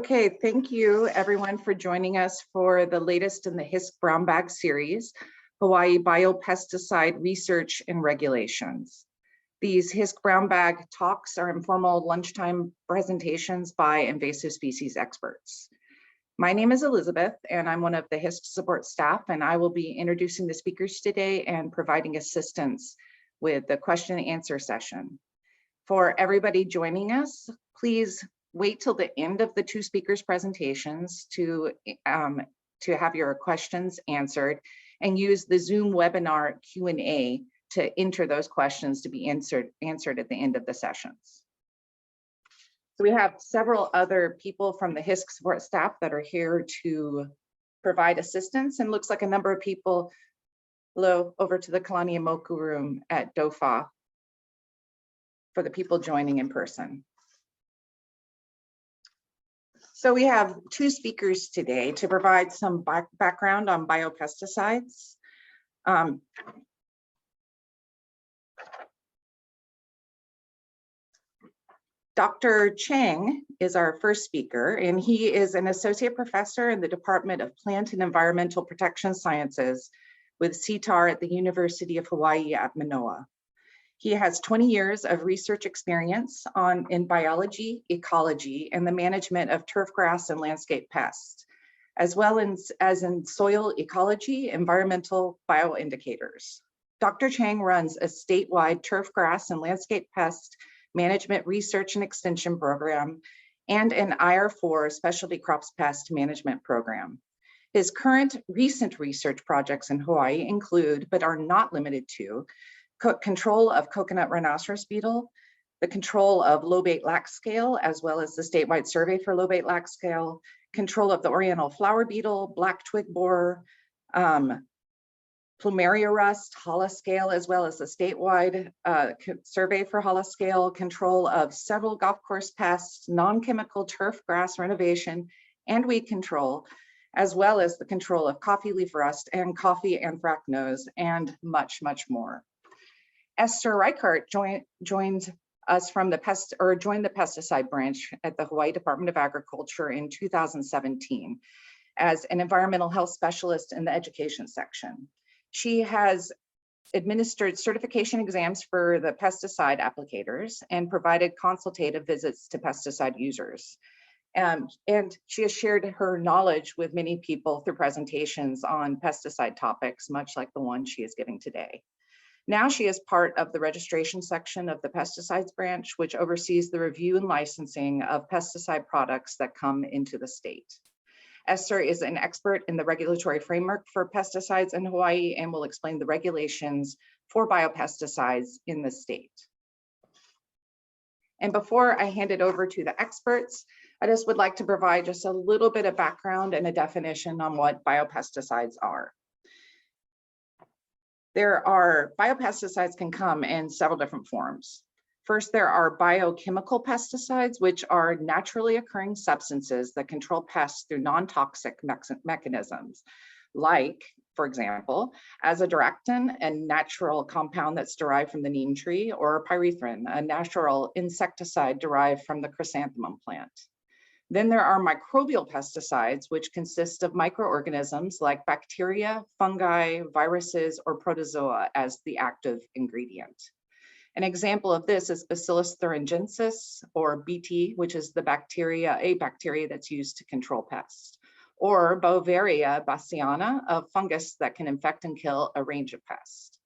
Okay, thank you everyone for joining us for the latest in the HISC Brown Bag series, Hawaii Biopesticide Research and Regulations. These HISC Brown Bag talks are informal lunchtime presentations by invasive species experts. My name is Elizabeth and I'm one of the HISC support staff, and I will be introducing the speakers today and providing assistance with the question and answer session. For everybody joining us, please wait till the end of the two speakers' presentations to have your questions answered, and use the Zoom webinar Q&A to enter those questions to be answered at the end of the sessions. So we have several other people from the HISC support staff that are here to provide assistance, and looks like a number of people over to the Kalaniʻamoku room at DOFA for the people joining in person. So we have two speakers today to provide some background on biopesticides. Dr. Chang is our first speaker, and he is an associate professor in the Department of Plant and Environmental Protection Sciences with HISC at the University of Hawaii at Manoa. He has 20 years of research experience in biology, ecology, and the management of turf grass and landscape pests, as well as in soil ecology, environmental bioindicators. Dr. Chang runs a statewide turf grass and landscape pest management research and extension program and an IR4 specialty crops pest management program. His current recent research projects in Hawaii include, but are not limited to, control of coconut rhinoceros beetle, the control of lobate lax scale, as well as the statewide survey for lobate lax scale, control of the oriental flower beetle, black twig borer, Pulmonary Rust, HALA scale, as well as the statewide survey for HALA scale, control of several golf course pests, non-chemical turf grass renovation, and weed control, as well as the control of coffee leaf rust and coffee anthracnose, and much, much more. Esther Riechert joined us from the Pesticide Branch at the Hawaii Department of Agriculture in 2017 as an environmental health specialist in the education section. She has administered certification exams for the pesticide applicators and provided consultative visits to pesticide users. And she has shared her knowledge with many people through presentations on pesticide topics, much like the one she is giving today. Now she is part of the registration section of the Pesticides Branch, which oversees the review and licensing of pesticide products that come into the state. Esther is an expert in the regulatory framework for pesticides in Hawaii and will explain the regulations for biopesticides in the state. And before I hand it over to the experts, I just would like to provide just a little bit of background and a definition on what biopesticides are. Biopesticides can come in several different forms. First, there are biochemical pesticides, which are naturally occurring substances that control pests through non-toxic mechanisms, like, for example, azadirachtin, a natural compound that's derived from the neem tree, or pyrethrin, a natural insecticide derived from the chrysanthemum plant. Then there are microbial pesticides, which consist of microorganisms like bacteria, fungi, viruses, or protozoa as the active ingredient. An example of this is Bacillus thuringiensis, or BT, which is a bacteria that's used to control pests, or Beauveria bassiana, a fungus that can infect and kill a range of pests.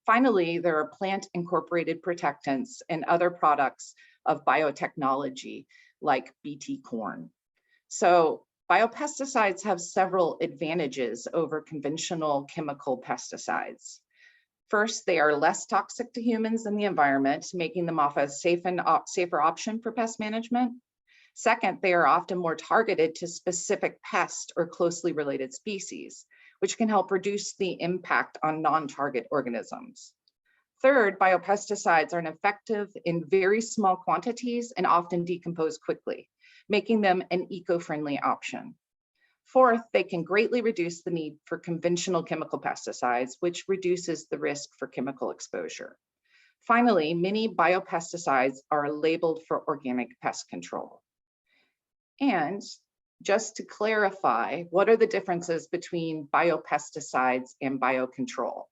Finally, there are plant-incorporated protectants and other products of biotechnology, like BT corn. So biopesticides have several advantages over conventional chemical pesticides. First, they are less toxic to humans and the environment, making them a safer option for pest management. Second, they are often more targeted to specific pest or closely related species, which can help reduce the impact on non-target organisms. Third, biopesticides are effective in very small quantities and often decompose quickly, making them an eco-friendly option. Fourth, they can greatly reduce the need for conventional chemical pesticides, which reduces the risk for chemical exposure. Finally, many biopesticides are labeled for organic pest control. And just to clarify, what are the differences between biopesticides and biocontrol?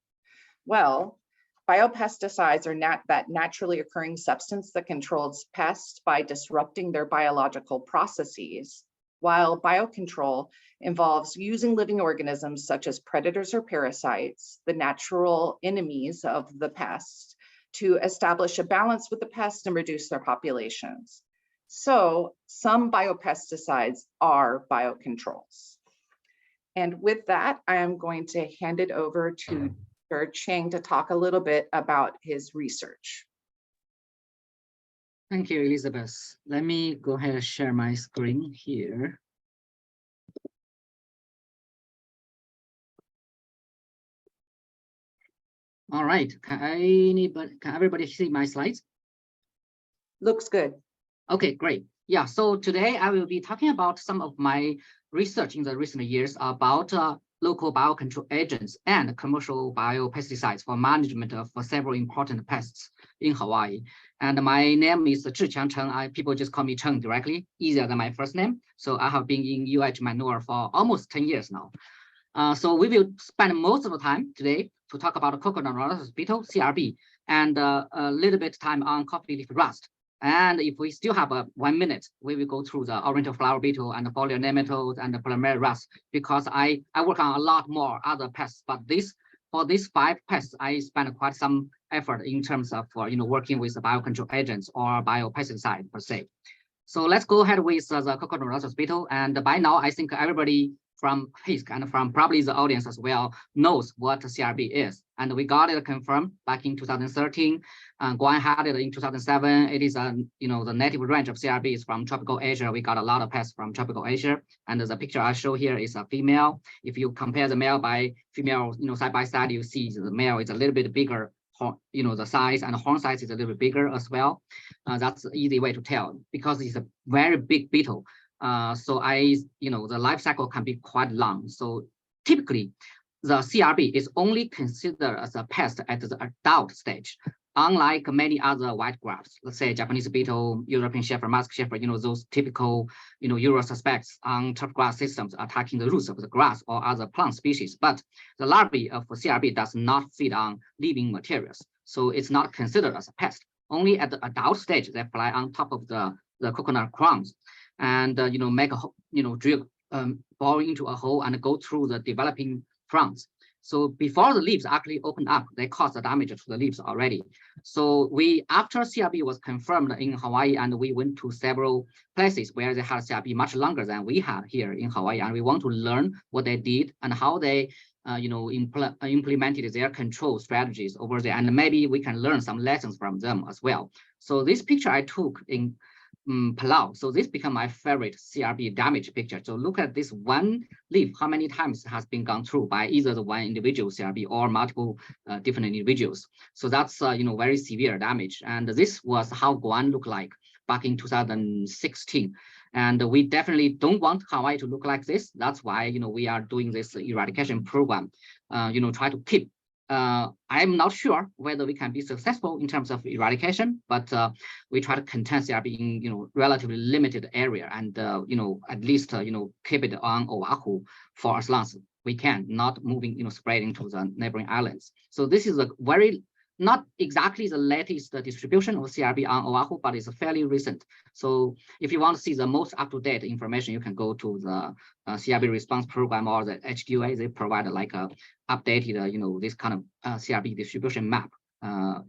Well, biopesticides are that naturally occurring substance that controls pests by disrupting their biological processes, while biocontrol involves using living organisms such as predators or parasites, the natural enemies of the pest, to establish a balance with the pest and reduce their populations. So some biopesticides are biocontrols. And with that, I am going to hand it over to Dr. Chang to talk a little bit about his research. Thank you, Elizabeth. Let me go ahead and share my screen here. All right, can everybody see my slides? Looks good. Okay, great. Yeah, so today I will be talking about some of my research in the recent years about local biocontrol agents and commercial biopesticides for management of several important pests in Hawaii. And my name is Zhiqiang Cheng. People just call me Cheng directly, easier than my first name. So I have been in UH Mānoa for almost 10 years now. So we will spend most of the time today to talk about coconut rhinoceros beetle, CRB, and a little bit time on coffee leaf rust. And if we still have 1 minute, we will go through the oriental flower beetle and the foliar nematodes and the pulmonary rust, because I work on a lot more other pests, but for these 5 pests, I spend quite some effort in terms of working with the biocontrol agents or biopesticide per se. So let's go ahead with the coconut rhinoceros beetle. And by now, I think everybody from HISC and from probably the audience as well knows what CRB is. And we got it confirmed back in 2013. Guan had it in 2007. It is the native range of CRB is from tropical Asia. We got a lot of pests from tropical Asia. And the picture I show here is a female. If you compare the male by female, side by side, you see the male is a little bit bigger. The size and the horn size is a little bit bigger as well. That's the easy way to tell because it's a very big beetle. So the life cycle can be quite long. So typically, the CRB is only considered as a pest at the adult stage, unlike many other white grafts. Let's say Japanese beetle, European shepherd, musk shepherd, those typical, usual suspects on turf grass systems attacking the roots of the grass or other plant species. But the larvae of CRB does not feed on living materials, so it's not considered as a pest. Only at the adult stage, they fly on top of the coconut crowns. And make a drill, bore into a hole and go through the developing fronds. So before the leaves actually open up, they cause the damage to the leaves already. So after CRB was confirmed in Hawaii, and we went to several places where they had CRB much longer than we had here in Hawaii, and we want to learn what they did and how they implemented their control strategies over there, and maybe we can learn some lessons from them as well. So this picture I took in Palau. So this became my favorite CRB damage picture. So look at this one leaf, how many times it has been gone through by either the one individual CRB or multiple different individuals. So that's very severe damage. And this was how Guan looked like back in 2016. And we definitely don't want Hawaii to look like this. That's why we are doing this eradication program. Try to keep. I'm not sure whether we can be successful in terms of eradication, but we try to contain CRB in relatively limited area, and at least keep it on Oahu for as long as we can, not moving spreading to the neighboring islands. So this is a very not exactly the latest distribution of CRB on Oahu, but it's fairly recent. So if you want to see the most up-to-date information, you can go to the CRB response program or the HDOA. They provide like a updated, this kind of CRB distribution map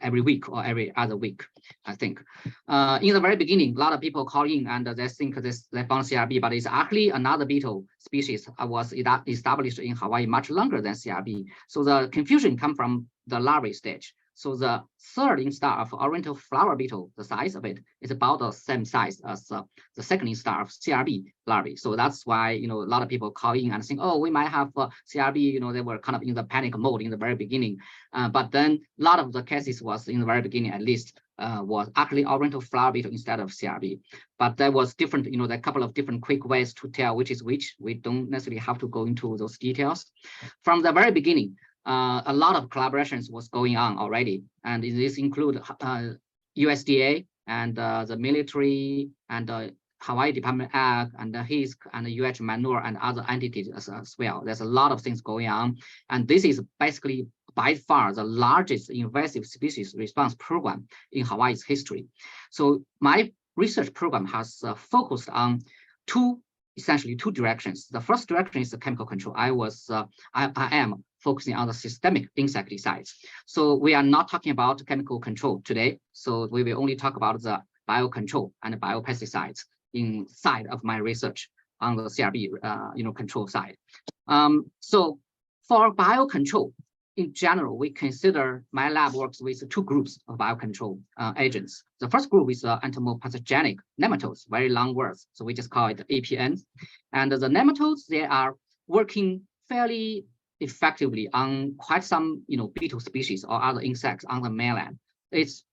every week or every other week, I think. In the very beginning, a lot of people call in and they think they found CRB, but it's actually another beetle species was established in Hawaii much longer than CRB. So the confusion comes from the larvae stage. So the third instar of oriental flower beetle, the size of it is about the same size as the second instar of CRB larvae. So that's why a lot of people call in and think, oh, we might have CRB. They were kind of in the panic mode in the very beginning, but then a lot of the cases was in the very beginning at least was actually oriental flower beetle instead of CRB. But there was different, there are a couple of different quick ways to tell which is which. We don't necessarily have to go into those details. From the very beginning, a lot of collaborations was going on already, and this include USDA and the military and Hawaii Department Ag and the HISC and the UH Mānoa and other entities as well. There's a lot of things going on. And this is basically by far the largest invasive species response program in Hawaii's history. So my research program has focused on essentially two directions. The first direction is the chemical control. I am focusing on the systemic insecticides. So we are not talking about chemical control today. So we will only talk about the biocontrol and biopesticides inside of my research on the CRB control side. So for biocontrol, in general, we consider my lab works with two groups of biocontrol agents. The first group is entomopathogenic nematodes, very long words, so we just call it APNs. And the nematodes, they are working fairly effectively on quite some beetle species or other insects on the mainland. It's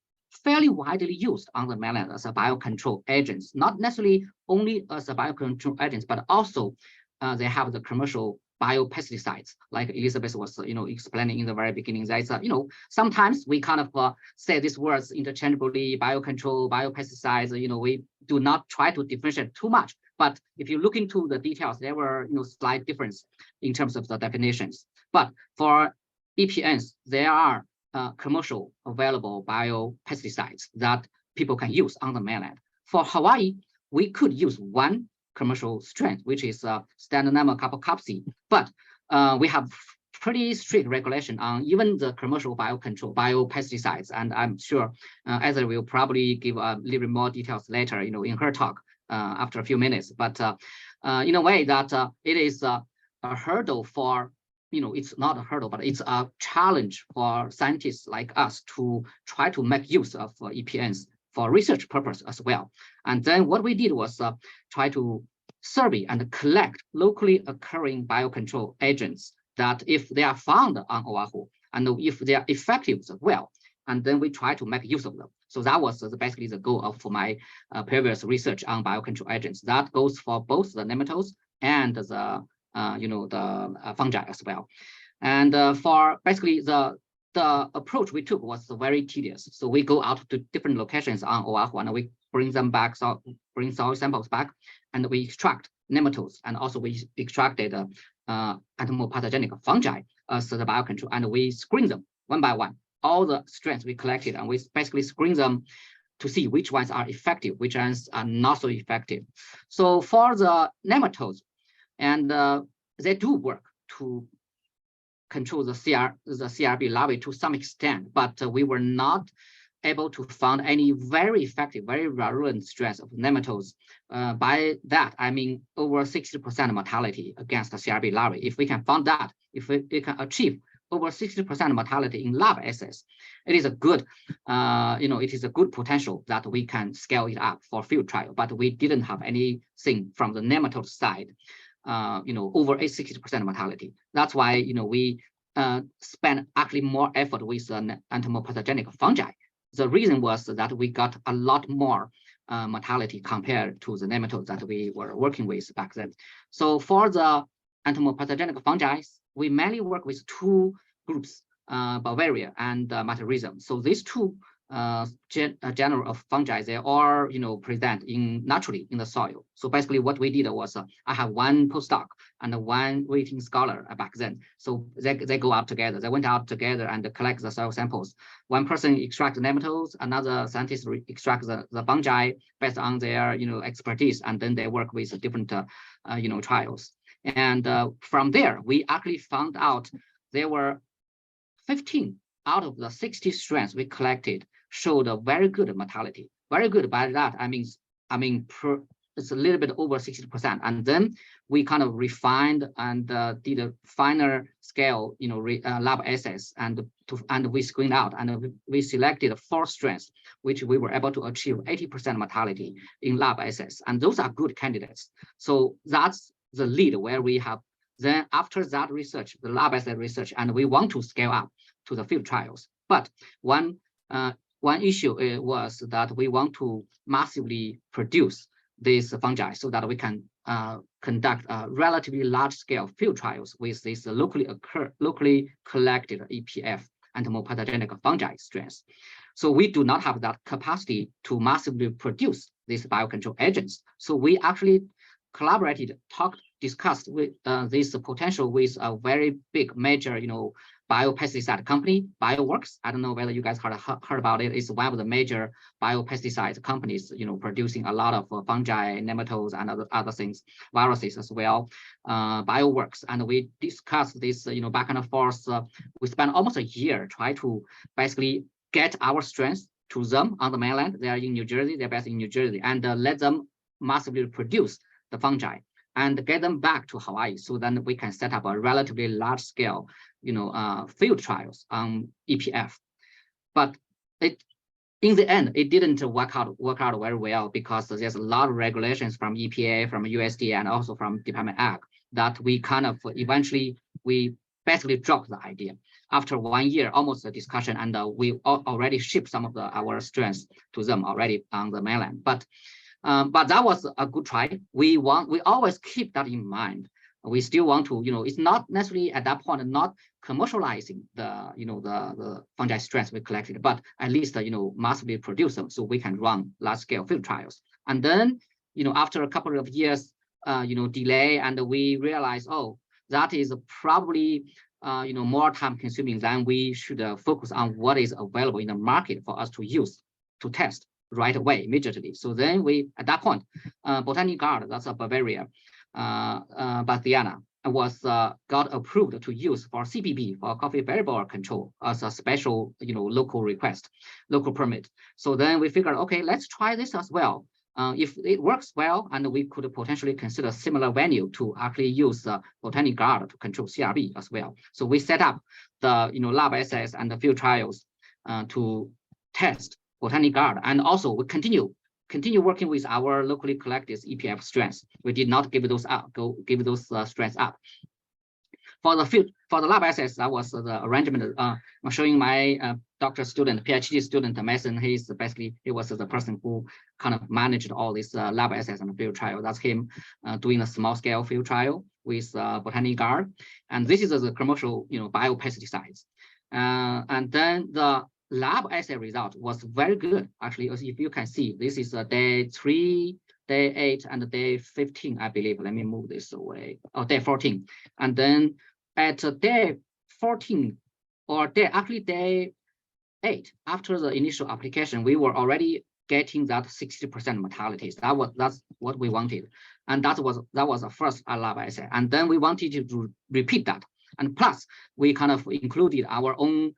fairly widely used on the mainland as a biocontrol agents, not necessarily only as a biocontrol agents, but also they have the commercial biopesticides, like Elizabeth was explaining in the very beginning. That's sometimes we kind of say these words interchangeably: biocontrol, biopesticides. We do not try to differentiate too much. But if you look into the details, there were slight difference in terms of the definitions. But for EPNs, there are commercial available biopesticides that people can use on the mainland. For Hawaii, we could use one commercial strain, which is Stannonema carpocapsi, but we have pretty strict regulation on even the commercial biopesticides, and I'm sure Esther will probably give a little bit more details later, in her talk after a few minutes. But in a way that it is a hurdle for, it's not a hurdle, but it's a challenge for scientists like us to try to make use of EPNs for research purpose as well. And then what we did was try to survey and collect locally occurring biocontrol agents that if they are found on Oahu and if they are effective as well, and then we try to make use of them. So that was basically the goal of my previous research on biocontrol agents. That goes for both the nematodes and the fungi as well. And for basically the approach we took was very tedious. So we go out to different locations on Oahu and we bring them back, bring soil samples back, and we extract nematodes, and also we extracted entomopathogenic fungi as the biocontrol, and we screen them one by one. All the strains we collected, and we basically screen them to see which ones are effective, which ones are not so effective. So for the nematodes, and they do work to control the CRB larvae to some extent, but we were not able to find any very effective, very virulent strains of nematodes. By that, I mean over 60% mortality against the CRB larvae. If we can find that, if we can achieve over 60% mortality in lab assays, it is a good, it is a good potential that we can scale it up for field trial. But we didn't have anything from the nematode side, over 60% mortality. That's why we spend actually more effort with entomopathogenic fungi. The reason was that we got a lot more mortality compared to the nematodes that we were working with back then. So for the entomopathogenic fungi, we mainly work with two groups, Bavaria and Matarism. So these two genre of fungi, they are present naturally in the soil. So basically what we did was I have one postdoc and one waiting scholar back then. So they go out together. They went out together and collect the soil samples. One person extracts nematodes, another scientist extracts the fungi based on their expertise, and then they work with different trials. And from there, we actually found out there were 15 out of the 60 strains we collected showed a very good mortality. Very good. By that, I mean, it's a little bit over 60%. And then we kind of refined and did a finer scale, lab assays, and we screened out, and we selected 4 strains, which we were able to achieve 80% mortality in lab assays. And those are good candidates. So that's the lead where we have. Then after that research, the lab assay research, and we want to scale up to the field trials. But one issue was that we want to massively produce these fungi so that we can conduct relatively large-scale field trials with these locally collected EPF entomopathogenic fungi strains. So we do not have that capacity to massively produce these biocontrol agents. So we actually collaborated, discussed with this potential with a very big major, biopesticide company, BioWorks. I don't know whether you guys heard about it. It's one of the major biopesticide companies, producing a lot of fungi, nematodes, and other things, viruses as well. BioWorks, and we discussed this, back and forth. We spent almost a year trying to basically get our strengths to them on the mainland. They are in New Jersey. They're based in New Jersey, and let them massively produce the fungi and get them back to Hawaii, so then we can set up a relatively large scale, field trials on EPF. But in the end, it didn't work out very well, because there's a lot of regulations from EPA, from USDA, and also from Department of Ag, that we kind of eventually, we basically dropped the idea after 1 year, almost a discussion, and we already shipped some of our strengths to them already on the mainland. But that was a good try. We always keep that in mind. We still want to, it's not necessarily at that point not commercializing the fungi strengths we collected, but at least massively produce them so we can run large scale field trials. And then after a couple of years delay, and we realize, oh, that is probably more time consuming than we should focus on what is available in the market for us to use to test right away, immediately. So then we, at that point, Botanic Garden, that's a Bavaria, Bathiana, was got approved to use for CBB, for coffee berry borer control, as a special, local request, local permit. So then we figured, okay, let's try this as well. If it works well, and we could potentially consider similar venue to actually use Botanic Garden to control CRB as well. So we set up the labʻs and the field trials to test Botanic Garden, and also we continue working with our locally collected EPF strengths. We did not give those up, give those strengths up. For the labʻs, that was the arrangement. I'm showing my doctor student, PhD student, Mason. He was the person who kind of managed all this labʻs and field trial. That's him doing a small scale field trial with Botanic Garden. And this is the commercial, biopesticides. And then the lab assay result was very good. Actually, as if you can see, this is day 3, day 8, and day 15, I believe. Let me move this away. Oh, day 14. And then at day 14, or day 8, after the initial application, we were already getting that 60% mortalities. That's what we wanted. And that was the first lab assay. And then we wanted to repeat that. And plus, we kind of included our own,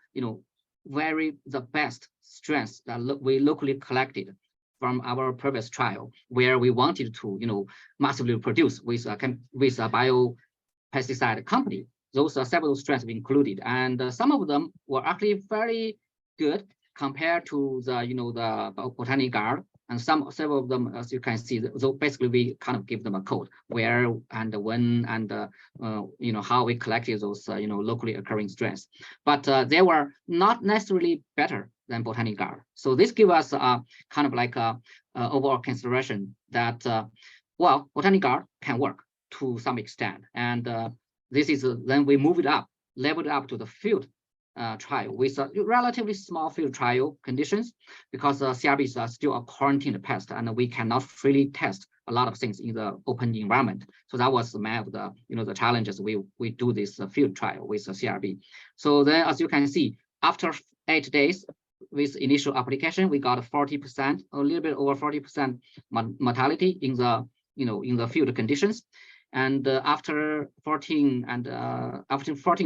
the best strengths that we locally collected from our previous trial, where we wanted to, massively produce with a biopesticide company. Those are several strengths we included, and some of them were actually very good compared to the Botanic Garden, and several of them, as you can see, so basically we kind of give them a code where and when and how we collected those locally occurring strengths, but they were not necessarily better than Botanic Garden. So this gives us kind of like a overall consideration that well, Botanic Garden can work to some extent, and this is then we move it up, level it up to the field trial with a relatively small field trial conditions, because CRBs are still a quarantined pest, and we cannot freely test a lot of things in the open environment. So that was one of the the challenges we do this field trial with the CRB. So then, as you can see, after 8 days with initial application, we got 40%, a little bit over 40% mortality in the in the field conditions. And after 14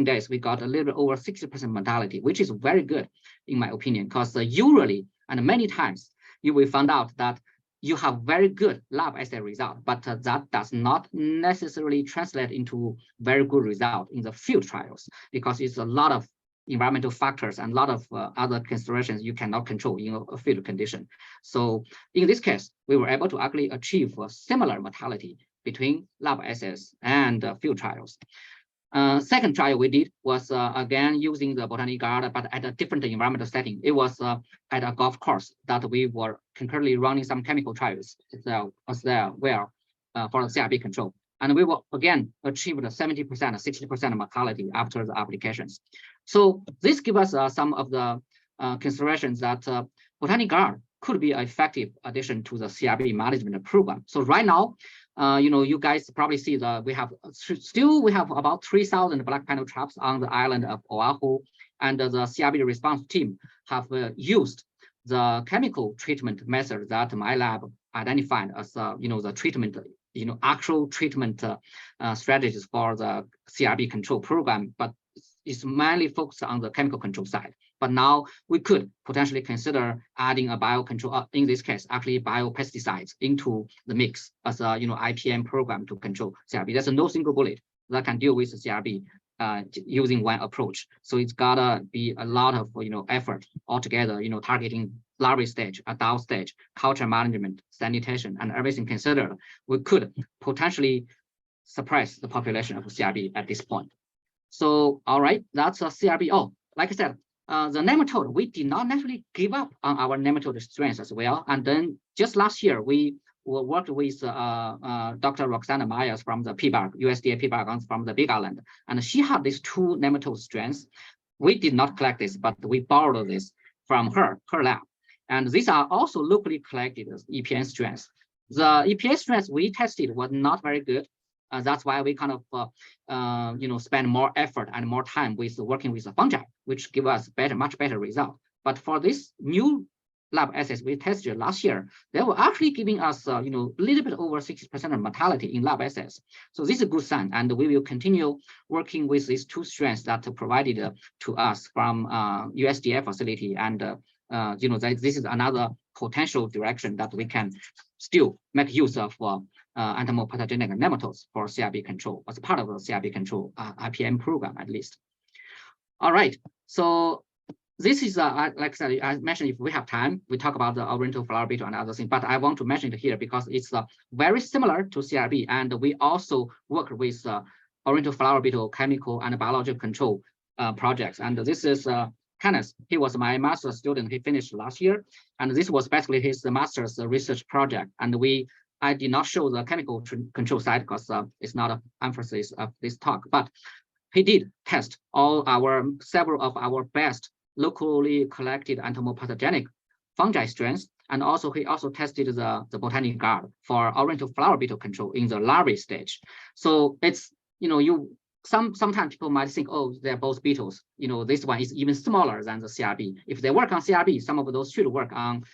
days, we got a little bit over 60% mortality, which is very good, in my opinion, because usually and many times you will find out that you have very good lab assay result, but that does not necessarily translate into very good result in the field trials, because it's a lot of environmental factors and a lot of other considerations you cannot control in a field condition. So in this case, we were able to actually achieve a similar mortality between lab assays and field trials. Second trial we did was again using the Botanic Garden, but at a different environmental setting. It was at a golf course that we were concurrently running some chemical trials as well for the CRB control. And we will again achieve the 70%, 60% mortality after the applications. So this gives us some of the considerations that Botanic Garden could be an effective addition to the CRB management program. So right now, you guys probably see that we have about 3,000 black panel traps on the island of Oahu, and the CRB response team have used the chemical treatment method that my lab identified as the treatment, actual treatment strategies for the CRB control program, but it's mainly focused on the chemical control side. But now we could potentially consider adding a biocontrol, in this case, actually biopesticides into the mix as a IPM program to control CRB. There's no single bullet that can deal with the CRB using one approach. So it's gotta be a lot of effort altogether, targeting larvae stage, adult stage, culture management, sanitation, and everything considered. We could potentially suppress the population of CRB at this point. So, all right, that's a CRB. Oh, like I said, the nematode, we did not necessarily give up on our nematode strengths as well. And then just last year, we worked with Dr. Roxana Myers from the PBAG, USDA PBAG from the Big Island. And she had these 2 nematode strains. We did not collect this, but we borrowed this from her lab. And these are also locally collected as EPN strains. The EPN strains we tested was not very good. That's why we kind of, spend more effort and more time with working with the fungi, which give us much better result. But for this new lab assays we tested last year, they were actually giving us, a little bit over 60% of mortality in lab assays. So this is a good sign, and we will continue working with these 2 strains that are provided to us from USDA facility, and this is another potential direction that we can still make use of entomopathogenic nematodes for CRB control as part of the CRB control IPM program, at least. All right, so this is, like I said, I mentioned if we have time, we talk about the Oriental flower beetle and other things, but I want to mention it here because it's very similar to CRB, and we also work with Oriental flower beetle chemical and biological control projects. And this is Kenneth. He was my master's student. He finished last year, and this was basically his master's research project. And I did not show the chemical control side because it's not an emphasis of this talk, but he did test several of our best locally collected entomopathogenic fungi strains, and he also tested the botanic guard for Oriental flower beetle control in the larvae stage. So it's sometimes people might think, oh, they're both beetles. This one is even smaller than the CRB. If they work on CRB, some of those should work on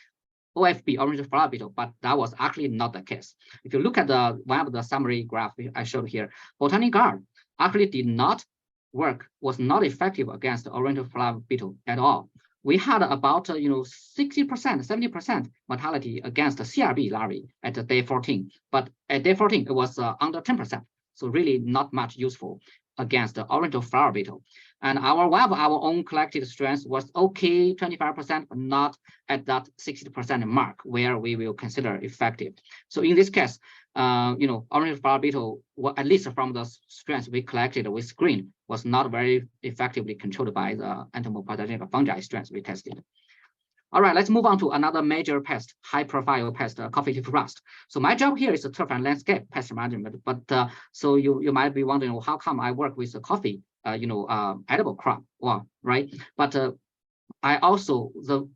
OFB, Oriental flower beetle, but that was actually not the case. If you look at one of the summary graph I showed here, botanic guard actually did not work, was not effective against the Oriental flower beetle at all. We had about 60%, 70% mortality against the CRB larvae at day 14, but at day 14 it was under 10%. So really not much useful against the Oriental flower beetle. And one of our own collected strains was okay, 25%, but not at that 60% mark where we will consider effective. So in this case, Oriental flower beetle, at least from the strains we collected with screen, was not very effectively controlled by the entomopathogenic fungi strains we tested. All right, let's move on to another major pest, high-profile pest, coffee leaf rust. So my job here is the turf and landscape pest management. But so you might be wondering, well, how come I work with the coffee, edible crop? Well, right. But the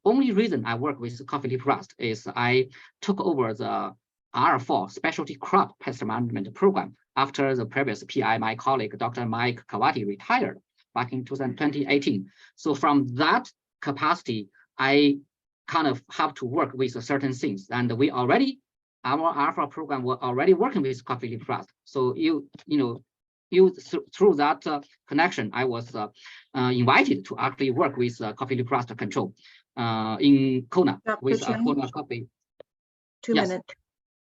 only reason I work with coffee leaf rust is I took over the R4 specialty crop pest management program after the previous PI, my colleague, Dr. Mike Kawati, retired back in 2018. So from that capacity, I kind of have to work with certain things, and our Alpha program were already working with coffee leaf rust. So through that connection, I was invited to actually work with coffee leaf rust control in Kona with Kona coffee. 2 minutes.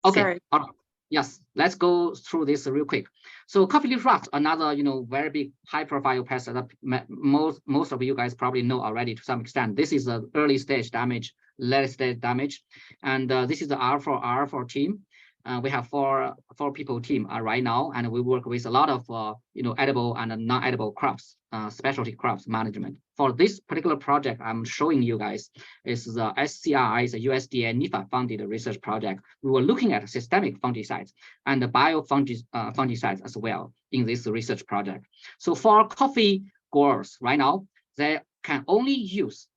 Okay. Sorry. All right. Yes, let's go through this real quick. So coffee leaf rust, another very big high-profile pest that most of you guys probably know already to some extent. This is the early stage damage, late stage damage, and this is the R4 team. We have four people team right now, and we work with a lot of edible and non-edible crops, specialty crops management. For this particular project I'm showing you guys is the SCRI, the USDA NIFA funded research project. We were looking at systemic fungicides and the fungicides as well in this research project. So for coffee growers right now, they can only use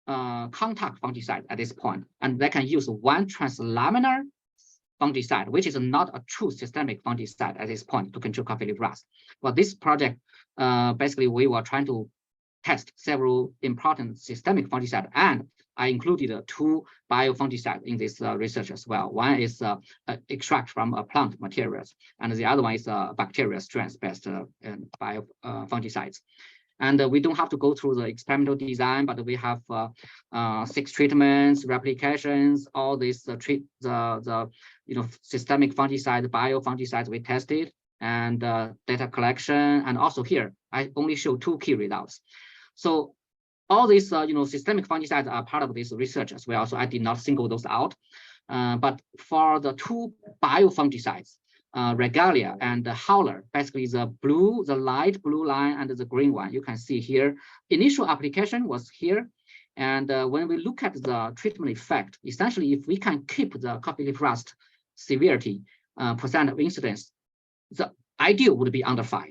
contact fungicide at this point, and they can use one translaminar fungicide, which is not a true systemic fungicide at this point to control coffee leaf rust. But this project, basically, we were trying to test several important systemic fungicides, and I included 2 biofungicides in this research as well. One is extract from plant materials, and the other one is bacteria strains-based biofungicides. And we don't have to go through the experimental design, but we have 6 treatments, replications, all these systemic fungicide, biofungicides we tested, and data collection. And also here, I only show 2 key results. So all these systemic fungicides are part of this research as well. So I did not single those out. But for the 2 biofungicides, Regalia and Howler, basically the light blue line and the green one, you can see here, initial application was here. And when we look at the treatment effect, essentially, if we can keep the coffee leaf rust severity percent of incidence, the ideal would be under 5.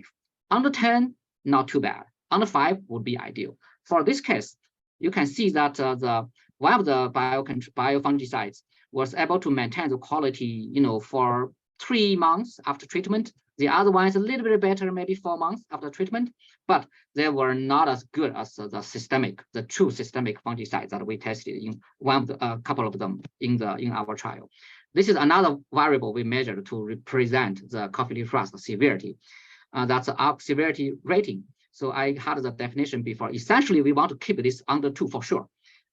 Under 10, not too bad. Under 5 would be ideal. For this case, you can see that one of the biofungicides was able to maintain the quality, for 3 months after treatment. The other one is a little bit better, maybe 4 months after treatment, but they were not as good as the true systemic fungicides that we tested in a couple of them in our trial. This is another variable we measured to represent the coffee leaf rust severity. That's our severity rating. So I had the definition before. Essentially, we want to keep this under 2 for sure.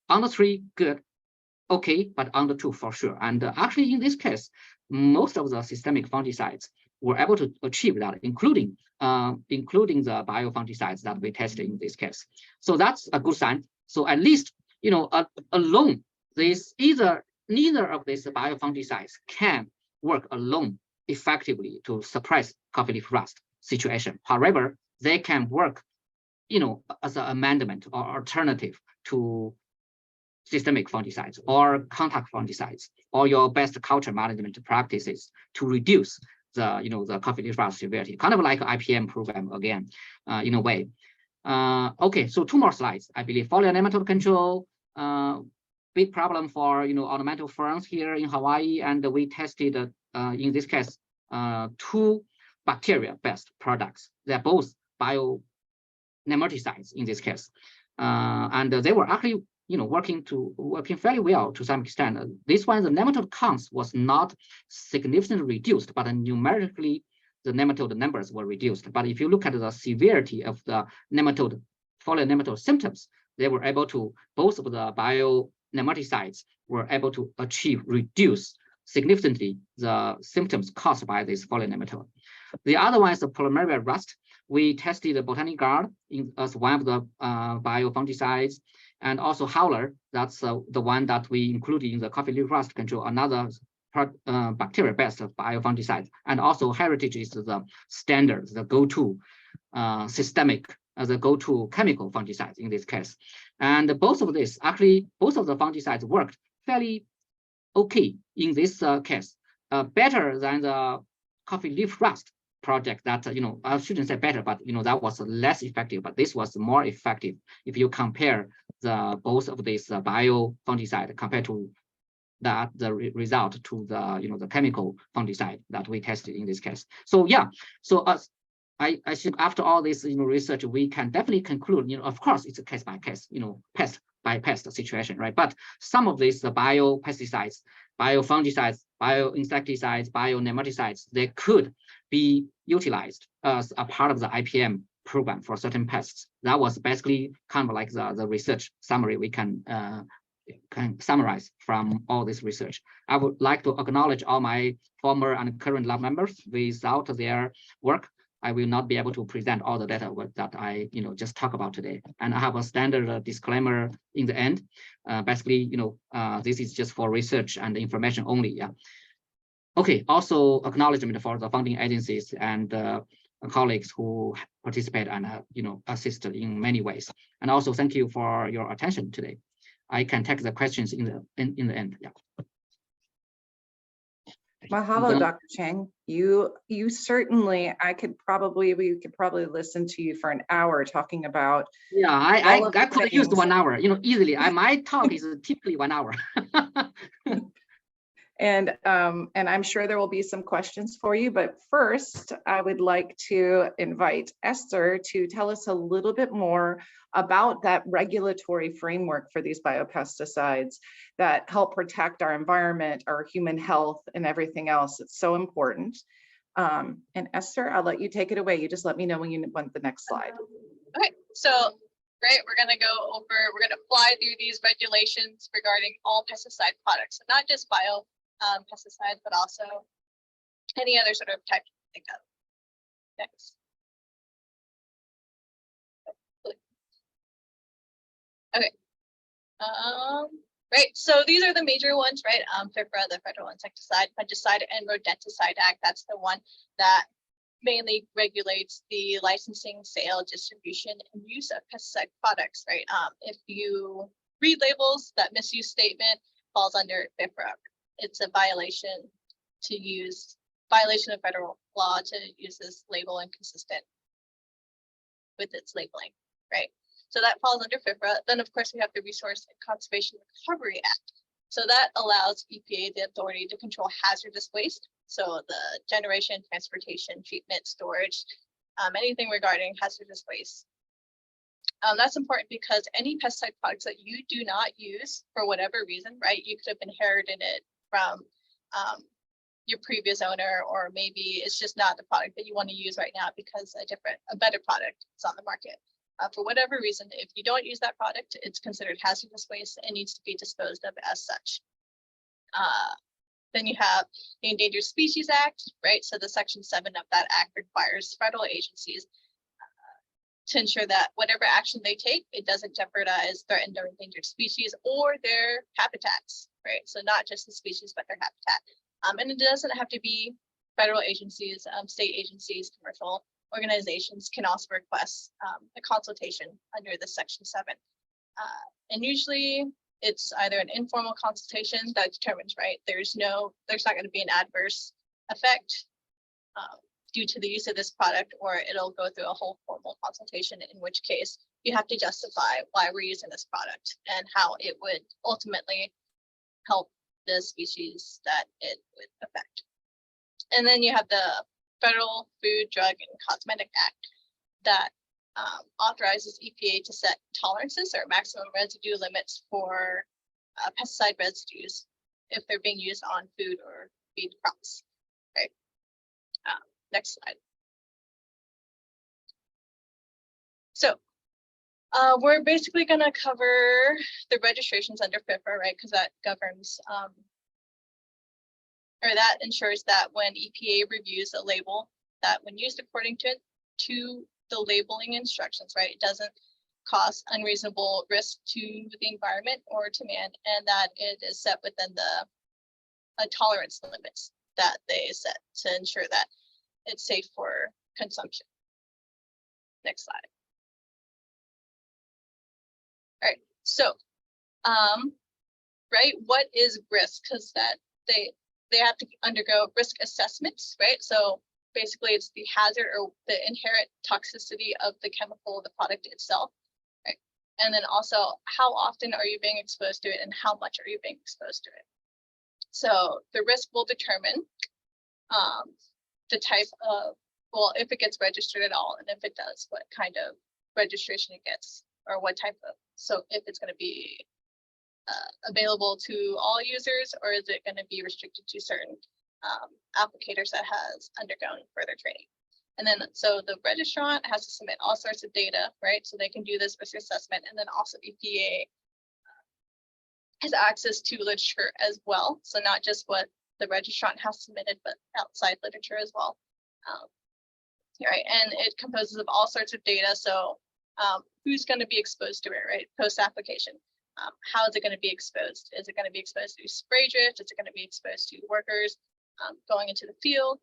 Under 3, good, okay, but under 2 for sure. And actually, in this case, most of the systemic fungicides were able to achieve that, including the biofungicides that we tested in this case. So that's a good sign. So at least, alone, neither of these biofungicides can work alone effectively to suppress coffee leaf rust situation. However, they can work, as an amendment or alternative to systemic fungicides or contact fungicides or your best culture management practices to reduce the coffee leaf rust severity, kind of like an IPM program again, in a way. Okay, so 2 more slides. I believe foliar nematode control, big problem for ornamental ferns here in Hawaii, and we tested in this case 2 bacteria-based products. They're both bio-nematicides in this case, and they were actually working fairly well to some extent. This one, the nematode counts was not significantly reduced, but numerically the nematode numbers were reduced. But if you look at the severity of the foliar nematode symptoms, they were able to, both of the bio-nematicides were able to reduce significantly the symptoms caused by this foliar nematode. The other one is the Pulmonary Rust. We tested the Botanic Guard as one of the biofungicides, and also Howler, that's the one that we included in the coffee leaf rust control, another bacteria-based biofungicide. And also Heritage is the standard, the go-to systemic, the go-to chemical fungicides in this case. And both of the fungicides worked fairly okay in this case, better than the coffee leaf rust project that, I shouldn't say better, but, that was less effective, but this was more effective if you compare both of these biofungicide compared to the result to the chemical fungicide that we tested in this case. So yeah, so I think after all this research, we can definitely conclude, of course, it's a case by case, pest by pest situation, right? But some of these biopesticides, biofungicides, bioinsecticides, bionematicides, they could be utilized as a part of the IPM program for certain pests. That was basically kind of like the research summary we can summarize from all this research. I would like to acknowledge all my former and current lab members. Without their work, I will not be able to present all the data that I just talk about today. And I have a standard disclaimer in the end. Basically, this is just for research and information only. Yeah. Okay. Also, acknowledgement for the funding agencies and colleagues who participate and assist in many ways. And also, thank you for your attention today. I can take the questions in the end. Yeah. Mahalo, Dr. Chang. You certainly, we could probably listen to you for an hour talking about. Yeah, I could have used 1 hour, easily. My talk is typically 1 hour. And I'm sure there will be some questions for you, but first I would like to invite Esther to tell us a little bit more about that regulatory framework for these biopesticides that help protect our environment, our human health, and everything else. It's so important. And Esther, I'll let you take it away. You just let me know when you want the next slide. Okay, so great, we're going to fly through these regulations regarding all pesticide products, so not just pesticides, but also any other sort of type you think of. Next. Okay. Right. So these are the major ones, right? FIFRA, the Federal Insecticide, Fungicide, and Rodenticide Act. That's the one that mainly regulates the licensing, sale, distribution, and use of pesticide products, right? If you read labels, that misuse statement falls under FIFRA. It's a violation of federal law to use this label inconsistent with its labeling, right? So that falls under FIFRA. Then of course we have the Resource and Conservation Recovery Act. So that allows EPA the authority to control hazardous waste. So the generation, transportation, treatment, storage, anything regarding hazardous waste. That's important because any pesticide products that you do not use for whatever reason, right? You could have inherited it from your previous owner, or maybe it's just not the product that you want to use right now because a better product is on the market. For whatever reason, if you don't use that product, it's considered hazardous waste and needs to be disposed of as such. Then you have the Endangered Species Act, right? So the Section 7 of that act requires federal agencies to ensure that whatever action they take, it doesn't jeopardize threatened or endangered species or their habitats, right? So not just the species, but their habitat. And it doesn't have to be federal agencies, state agencies, commercial organizations can also request a consultation under the Section 7. And usually it's either an informal consultation that determines, right, there's not going to be an adverse effect due to the use of this product, or it'll go through a whole formal consultation, in which case you have to justify why we're using this product and how it would ultimately help the species that it would affect. And then you have the Federal Food, Drug, and Cosmetic Act that authorizes EPA to set tolerances or maximum residue limits for pesticide residues if they're being used on food or feed crops. Right. Next slide. So we're basically going to cover the registrations under FIFRA, right? Because that governs or that ensures that when EPA reviews a label, that when used according to the labeling instructions, right, it doesn't cause unreasonable risk to the environment or to man, and that it is set within the tolerance limits that they set to ensure that it's safe for consumption. Next slide. All right, so right, what is risk? Because that they have to undergo risk assessments, right? So basically it's the hazard or the inherent toxicity of the chemical, the product itself, right? And then also how often are you being exposed to it and how much are you being exposed to it? So the risk will determine the type of, well, if it gets registered at all, and if it does, what kind of registration it gets, or what type of, so if it's going to be available to all users, or is it going to be restricted to certain applicators that has undergone further training? And then so the registrant has to submit all sorts of data, right? So they can do this risk assessment, and then also EPA has access to literature as well. So not just what the registrant has submitted, but outside literature as well. Right, and it composes of all sorts of data. So who's going to be exposed to it, right? Post-application. How is it going to be exposed? Is it going to be exposed to spray drift? Is it going to be exposed to workers going into the field?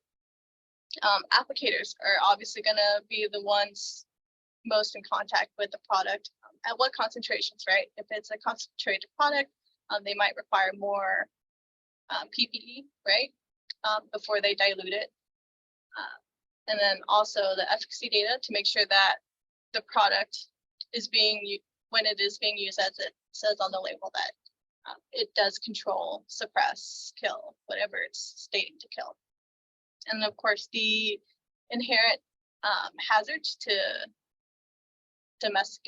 Applicators are obviously going to be the ones most in contact with the product. At what concentrations, right? If it's a concentrated product, they might require more PPE, right? before they dilute it. And then also the efficacy data to make sure that the product is when it is being used as it says on the label, that it does control, suppress, kill, whatever it's stating to kill. And of course, the inherent hazards to domestic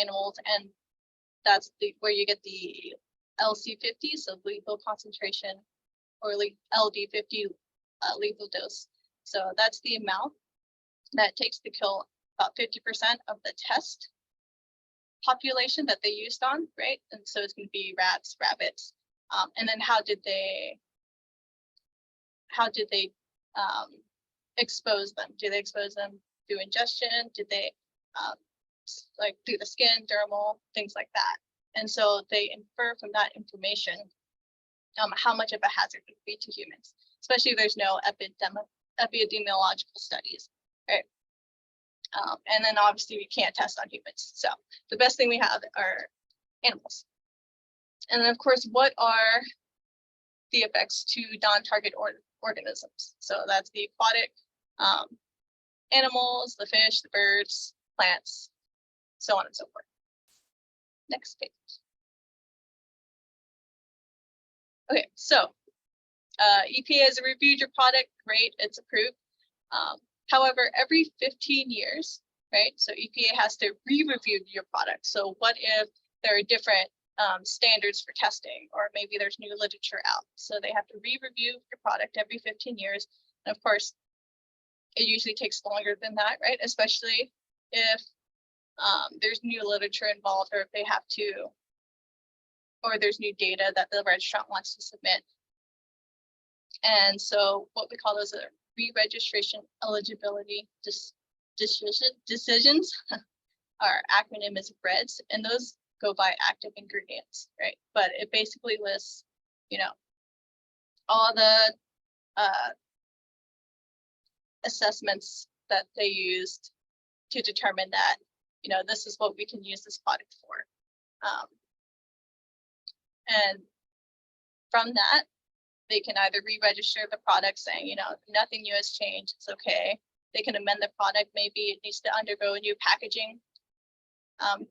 animals, and that's where you get the LC50, so lethal concentration, or LD50, lethal dose. So that's the amount that it takes to kill about 50% of the test population that they used on, right? And so it's going to be rats, rabbits, and then how did they expose them? Do they expose them through ingestion? Did they like through the skin, dermal, things like that? And so they infer from that information how much of a hazard it would be to humans, especially if there's no epidemiological studies, right? And then obviously we can't test on humans. So the best thing we have are animals. And then of course, what are the effects to non-target organisms? So that's the aquatic animals, the fish, the birds, plants, so on and so forth. Next page. Okay, so EPA has reviewed your product, great, it's approved. However, every 15 years, right? So EPA has to re-review your product. So what if there are different standards for testing, or maybe there's new literature out? So they have to re-review your product every 15 years. And of course, it usually takes longer than that, right? Especially if there's new literature involved, or if they have to, or there's new data that the registrant wants to submit. And so what we call those are re-registration eligibility decisions. Our acronym is REDS, and those go by active ingredients, right? But it basically lists, you know, all the assessments that they used to determine that, you know, this is what we can use this product for. And from that, they can either re-register the product saying, you know, nothing new has changed, it's okay. They can amend the product, maybe it needs to undergo a new packaging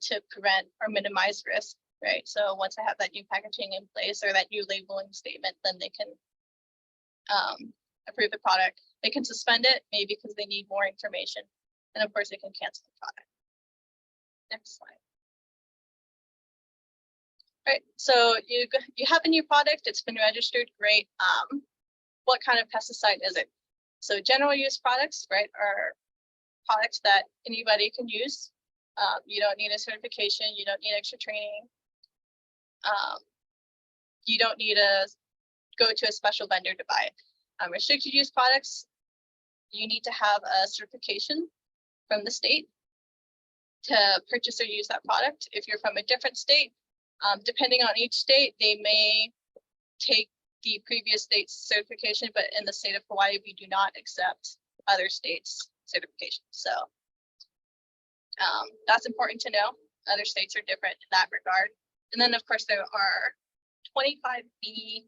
to prevent or minimize risk, right? So once I have that new packaging in place, or that new labeling statement, then they can approve the product. They can suspend it, maybe because they need more information. And of course, they can cancel the product. Next slide. Right, so you have a new product, it's been registered, great. What kind of pesticide is it? So general use products, right, are products that anybody can use. You don't need a certification, you don't need extra training. You don't need to go to a special vendor to buy it. Restricted use products, you need to have a certification from the state to purchase or use that product. If you're from a different state, depending on each state, they may take the previous state's certification, but in the state of Hawaii, we do not accept other states' certification. So that's important to know. Other states are different in that regard. And then of course, there are 25B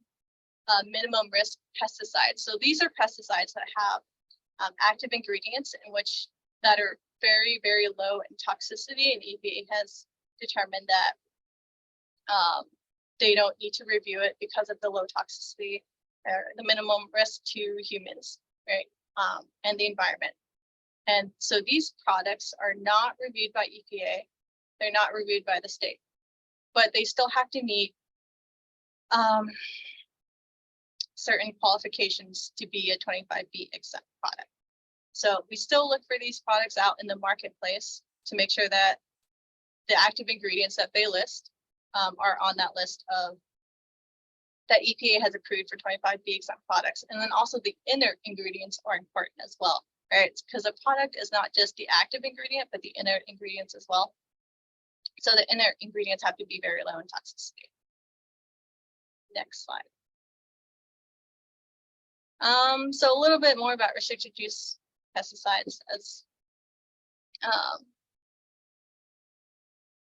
minimum risk pesticides. So these are pesticides that have active ingredients that are very, very low in toxicity, and EPA has determined that they don't need to review it because of the low toxicity or the minimum risk to humans, right? And the environment. And so these products are not reviewed by EPA. They're not reviewed by the state, but they still have to meet certain qualifications to be a 25B exempt product. So we still look for these products out in the marketplace to make sure that the active ingredients that they list are on that list of that EPA has approved for 25B exempt products. And then also the inner ingredients are important as well, right? Because a product is not just the active ingredient, but the inner ingredients as well. So the inner ingredients have to be very low in toxicity. Next slide. So a little bit more about restricted use pesticides, as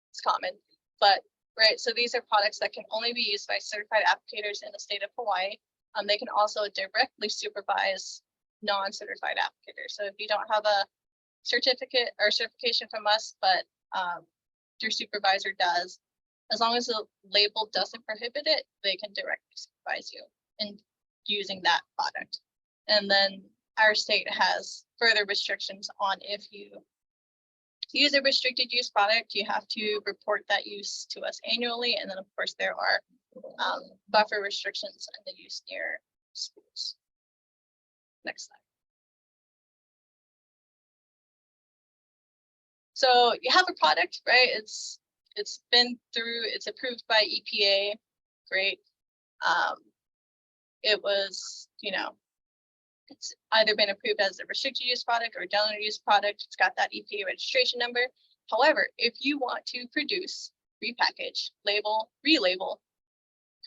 it's common, but right, so these are products that can only be used by certified applicators in the state of Hawaii. They can also directly supervise non-certified applicators. So if you don't have a certificate or certification from us, but your supervisor does, as long as the label doesn't prohibit it, they can directly supervise you in using that product. And then our state has further restrictions on if you use a restricted use product, you have to report that use to us annually. And then of course there are buffer restrictions on the use near schools. Next slide. So you have a product, right? It's been through, it's approved by EPA, great. It was, you know, it's either been approved as a restricted use product or general use product. It's got that EPA registration number. However, if you want to produce, repackage, label, relabel,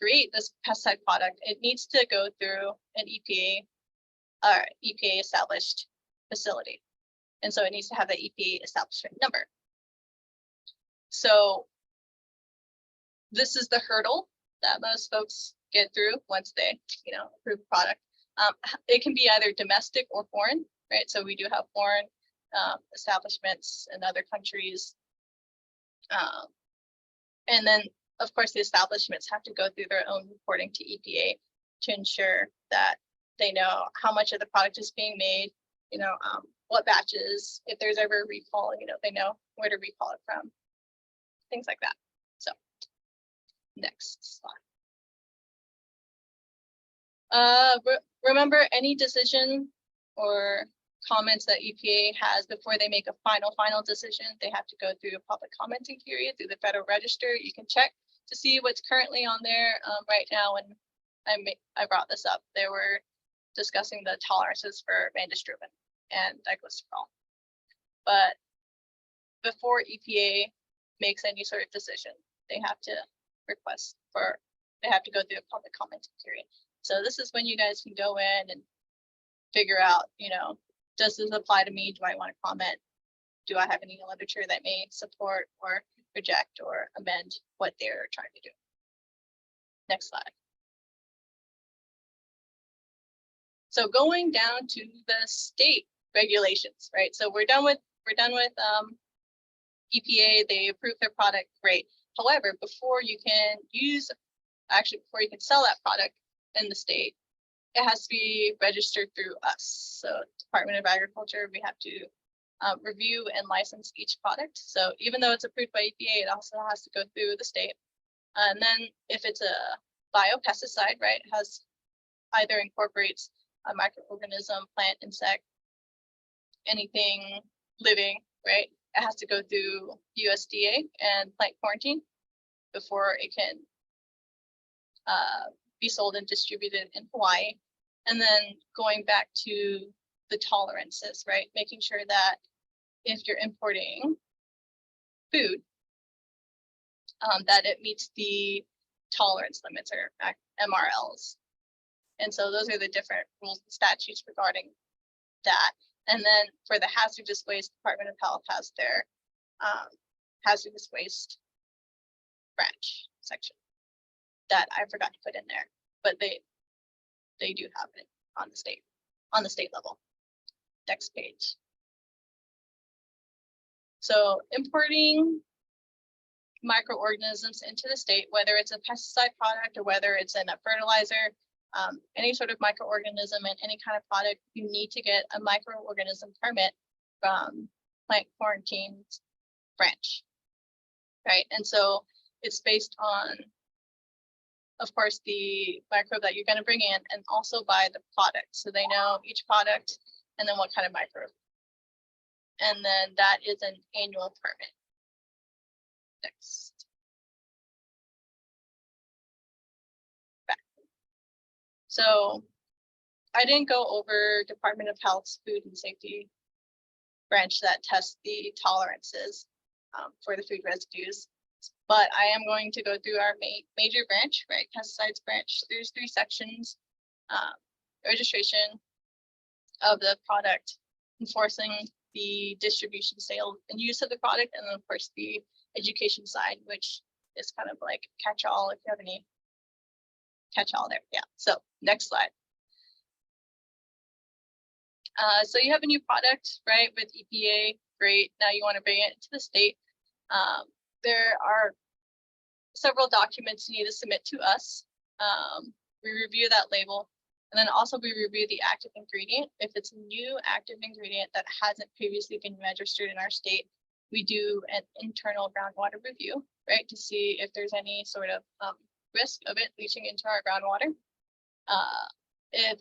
create this pesticide product, it needs to go through an EPA established facility. And so it needs to have that EPA establishment number. So this is the hurdle that most folks get through once they, you know, approve a product. It can be either domestic or foreign, right? So we do have foreign establishments in other countries. And then, of course, the establishments have to go through their own reporting to EPA to ensure that they know how much of the product is being made, you know, what batches, if there's ever a recall, you know, they know where to recall it from, things like that. So next slide. Remember, any decision or comments that EPA has before they make a final decision, they have to go through a public commenting period through the Federal Register. You can check to see what's currently on there right now. And I brought this up. They were discussing the tolerances for vandestrubin and diclosterol. But before EPA makes any sort of decision, they have to they have to go through a public commenting period. So this is when you guys can go in and figure out, you know, does this apply to me? Do I want to comment? Do I have any literature that may support or reject or amend what they're trying to do? Next slide. So going down to the state regulations, right? So we're done with EPA. They approve their product, great. However, before you can sell that product in the state, it has to be registered through us. So Department of Agriculture, we have to review and license each product. So even though it's approved by EPA, it also has to go through the state. And then if it's a biopesticide, right, it has either incorporates a microorganism, plant, insect, anything living, right? It has to go through USDA and plant quarantine before it can be sold and distributed in Hawaii. And then going back to the tolerances, right? Making sure that if you're importing food, that it meets the tolerance limits or MRLs. And so those are the different rules and statutes regarding that. And then for the hazardous waste, Department of Health has their hazardous waste branch section that I forgot to put in there, but they do have it on the state level. Next page. So importing microorganisms into the state, whether it's a pesticide product or whether it's in a fertilizer, any sort of microorganism in any kind of product, you need to get a microorganism permit from plant quarantine branch, right? And so it's based on, of course, the microbe that you're going to bring in, and also by the product. So they know each product and then what kind of microbe. And then that is an annual permit. Next. Back. So I didn't go over Department of Health's food and safety branch that tests the tolerances for the food residues. But I am going to go through our major branch, right? Pesticides branch. There's 3 sections: registration of the product, enforcing the distribution, sale, and use of the product, and then of course the education side, which is kind of like catch-all if you have any catch all there. Yeah. So next slide. So you have a new product, right, with EPA. Great. Now you want to bring it to the state. There are several documents you need to submit to us. We review that label, and then also we review the active ingredient. If it's a new active ingredient that hasn't previously been registered in our state, we do an internal groundwater review, right, to see if there's any sort of risk of it leaching into our groundwater. If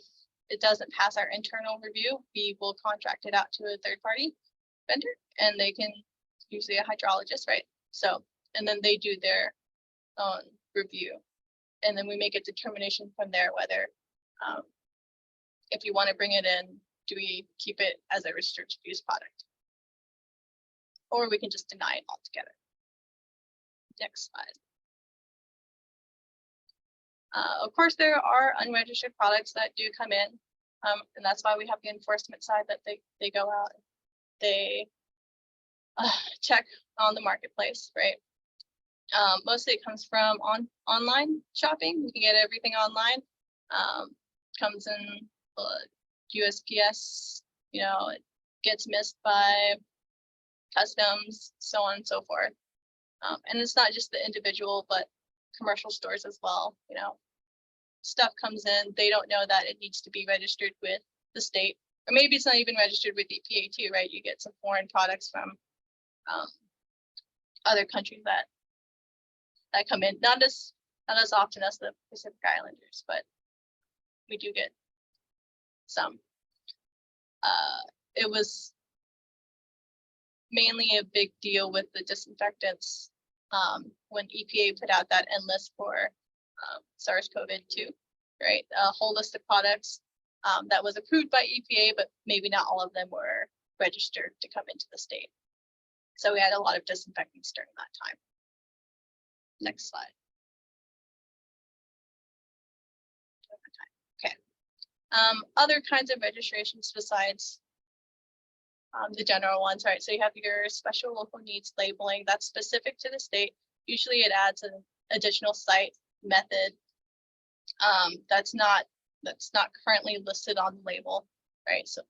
it doesn't pass our internal review, we will contract it out to a third-party vendor, and they can, usually a hydrologist, right? So, and then they do their own review, and then we make a determination from there whether, if you want to bring it in, do we keep it as a restricted use product, or we can just deny it altogether. Next slide. Of course, there are unregistered products that do come in, and that's why we have the enforcement side that they go out, they check on the marketplace, right? Mostly it comes from online shopping. You can get everything online. Comes in USPS, you know, it gets missed by customs, so on and so forth. And it's not just the individual, but commercial stores as well. You know, stuff comes in, they don't know that it needs to be registered with the state, or maybe it's not even registered with EPA too, right? You get some foreign products from other countries that come in, not as often as the Pacific Islanders, but we do get some. It was mainly a big deal with the disinfectants when EPA put out that end list for SARS-CoV-2, right? A whole list of products that was approved by EPA, but maybe not all of them were registered to come into the state. So we had a lot of disinfectants during that time. Next slide. Okay. Other kinds of registrations besides the general ones, right? So you have your special local needs labeling that's specific to the state. Usually it adds an additional site method that's not currently listed on the label, right? So,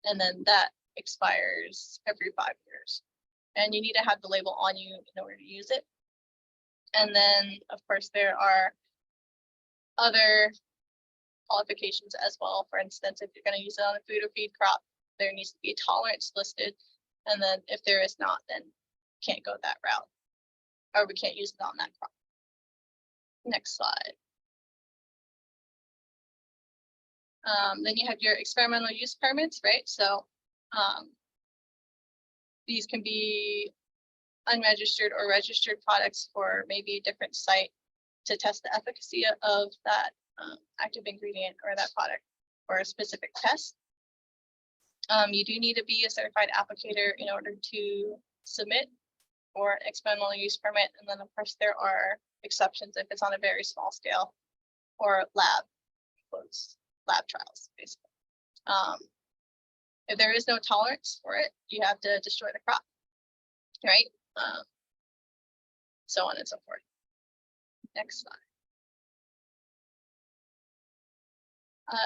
and then that expires every 5 years, and you need to have the label on you in order to use it. And then, of course, there are other qualifications as well. For instance, if you're going to use it on a food or feed crop, there needs to be a tolerance listed. And then if there is not, then can't go that route, or we can't use it on that crop. Next slide. Then you have your experimental use permits, right? So these can be unregistered or registered products for maybe a different site to test the efficacy of that active ingredient or that product for a specific test. You do need to be a certified applicator in order to submit for an experimental use permit. And then of course there are exceptions if it's on a very small scale or lab trials, basically. If there is no tolerance for it, you have to destroy the crop, right? So on and so forth. Next slide.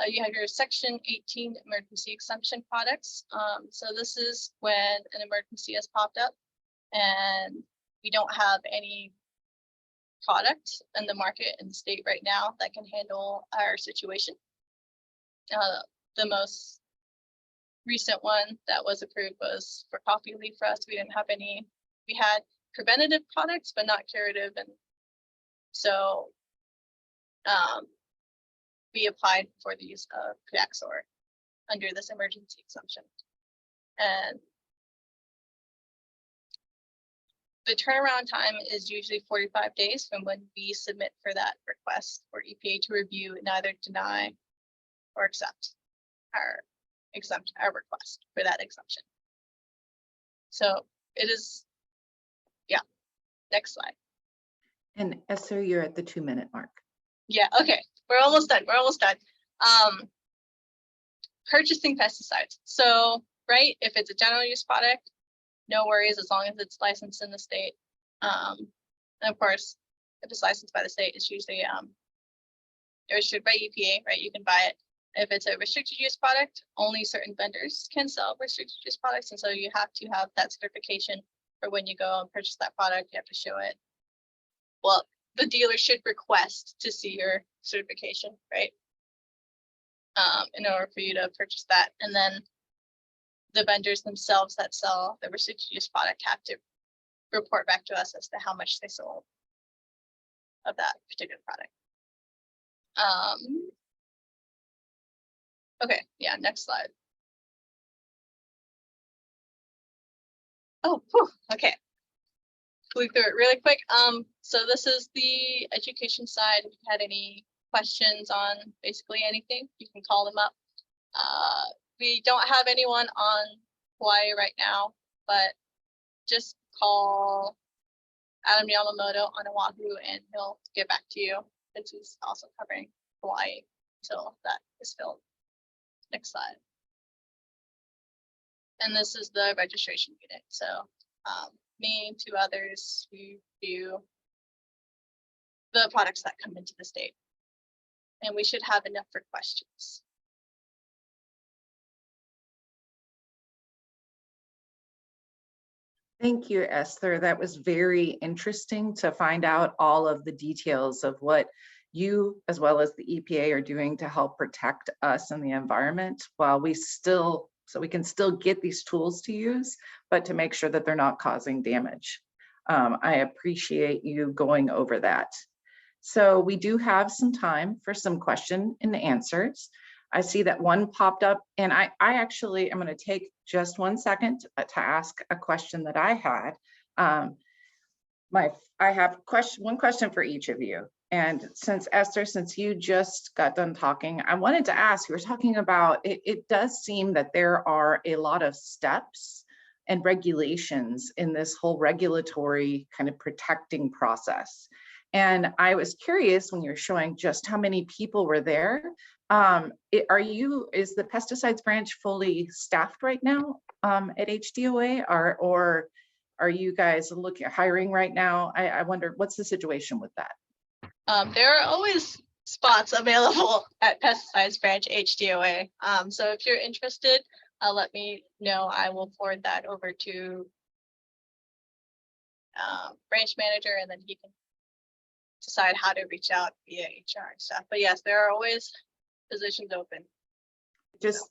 You have your Section 18 emergency exemption products. So this is when an emergency has popped up and we don't have any product in the market in the state right now that can handle our situation. The most recent one that was approved was for coffee leaf rust. We didn't have any, we had preventative products, but not curative. And so we applied for the use of Kudaxor under this emergency exemption. And the turnaround time is usually 45 days from when we submit for that request for EPA to review and either deny or accept our request for that exemption. So it is, yeah. Next slide. And Esther, you're at the 2-minute mark. Yeah, okay, we're almost done. We're almost done. Purchasing pesticides. So, right, if it's a general use product, no worries as long as it's licensed in the state. And of course, if it's licensed by the state, it's usually restricted by EPA, right? You can buy it. If it's a restricted use product, only certain vendors can sell restricted use products. And so you have to have that certification for when you go and purchase that product, you have to show it. Well, the dealer should request to see your certification, right? In order for you to purchase that. And then the vendors themselves that sell the restricted use product have to report back to us as to how much they sold of that particular product. Okay, yeah, next slide. Oh, whew, okay. Flew through it really quick. So this is the education side. If you had any questions on basically anything, you can call them up. We don't have anyone on Hawaii right now, but just call Adam Yamamoto on Oahu and he'll get back to you. Since he's also covering Hawaii until that is filled. Next slide. And this is the registration unit. So me and 2 others who do the products that come into the state. And we should have enough for questions. Thank you, Esther. That was very interesting to find out all of the details of what you, as well as the EPA, are doing to help protect us and the environment while we can still get these tools to use, but to make sure that they're not causing damage. I appreciate you going over that. So we do have some time for some question and answers. I see that one popped up, and I actually am going to take just 1 second to ask a question that I had. I have one question for each of you. And since Esther, since you just got done talking, I wanted to ask, you were talking about, it does seem that there are a lot of steps and regulations in this whole regulatory kind of protecting process. And I was curious when you're showing just how many people were there. Is the Pesticides Branch fully staffed right now at HDOA, or are you guys hiring right now? I wonder, what's the situation with that? There are always spots available at Pesticides Branch HDOA. So if you're interested, let me know. I will forward that over to branch manager, and then he can decide how to reach out via HR and stuff. But yes, there are always positions open.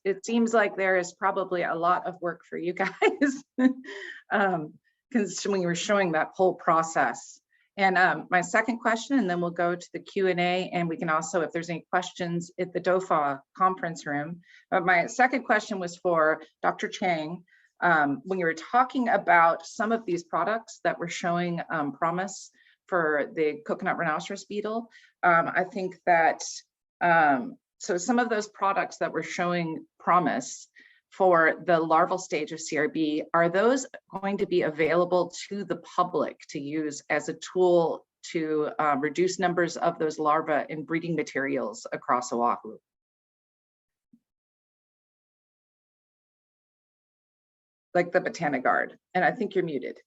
It seems like there is probably a lot of work for you guys because when you were showing that whole process. And my second question, and then we'll go to the Q&A, and we can also, if there's any questions at the DOFA conference room. But my second question was for Dr. Chang. When you were talking about some of these products that were showing promise for the coconut rhinoceros beetle, I think that, so some of those products that were showing promise for the larval stage of CRB, are those going to be available to the public to use as a tool to reduce numbers of those larvae in breeding materials across Oahu? Like the Botanigard, and I think you're muted.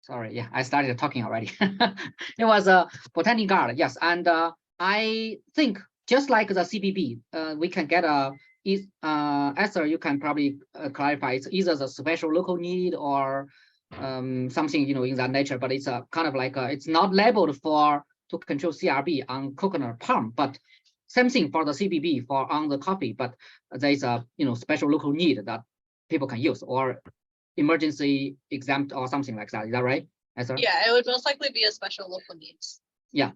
Sorry, yeah, I started talking already. It was a Botanigard, yes, and I think just like the CBB, we can get a, Esther, you can probably clarify, it's either the special local need or something, you know, in that nature, but it's a kind of like, it's not labeled to control CRB on coconut palm, but same thing for the CBB for on the coffee, but there's a, you know, special local need that people can use, or emergency exempt or something like that. Is that right, Esther? Yeah, it would most likely be a special local needs. Yeah.